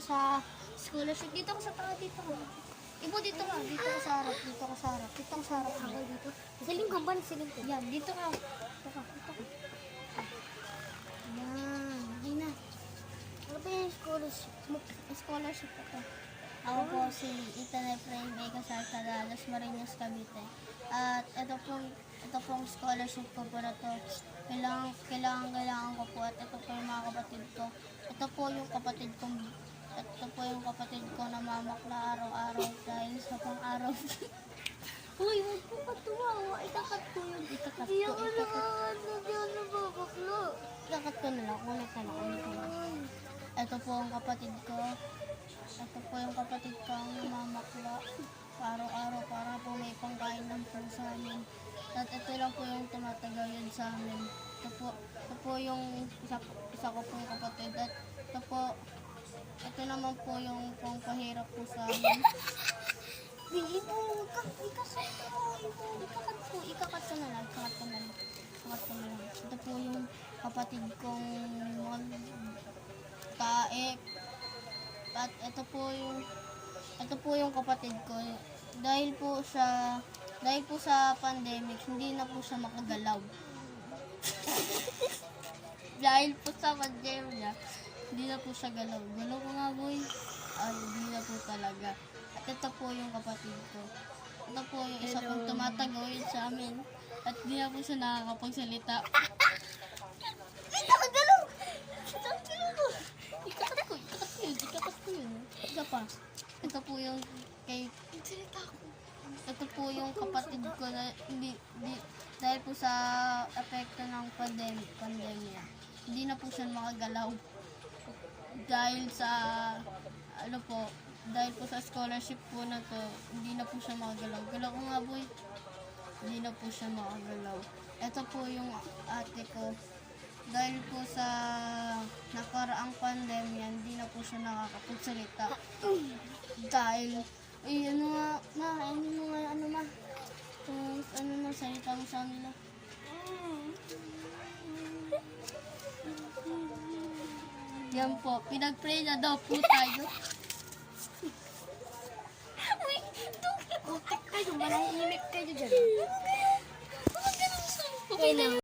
sa scholarship. Dito ko sa taas, dito ko. Ibo, dito ka. Dito ka sa harap. Dito ka sa harap. Dito ka sa harap. Hanggang dito. Siling ka ba? Siling ko. Yan, dito ka. Dito ka. Dito ka. Yan. Hindi na. Ano ba yung scholarship? Scholarship ito. Ako po si Ethan Efrain A. Casar Tagalas, Marinas, Cavite. At ito pong scholarship ko po na to. Kailangan ko po at ito po yung mga kapatid ko. Ito po yung kapatid ko na mamakla araw-araw dahil sa pang-araw. Uy, huwag po ka tumawa. Ikakat ko yun. Ikakat ko. Ikakat ko na lang. Ulit ka na. Ito po ang kapatid ko. Ito po yung kapatid ko ang namamakla araw-araw para po may pangkain lang po sa amin. At ito lang po yung tumatagayod sa amin. Ito po yung isa ko pong kapatid. At ito naman po yung pangpahirap po sa amin. Ikakat ko na lang. Ito po yung kapatid kong tae. At ito po yung kapatid ko. Dahil po sa pandemic, hindi na po siya makagalaw. Dahil po sa pandemic, hindi na po siya galaw. Galaw ko nga, boy. Ay, hindi na po talaga. At ito po yung kapatid ko. Ito po yung isa pong tumatagawin sa amin. At hindi na po siya nakakapagsalita. Nakagalaw! Ikakat ko yun. Isa pa. Ito po yung kapatid ko na dahil po sa epekto ng pandemya. Hindi na po siya makagalaw. Dahil po sa scholarship po na to, hindi na po siya makagalaw. Galaw ko nga, boy. Hindi na po siya makagalaw. Ito po yung ate ko. Dahil po sa nakaraang pandemya, hindi na po siya nakakapagsalita. Dahil, salita mo sa nila. Yan po, pinag-pray na daw po tayo. Kayo, manahimik kayo dyan. Okay na.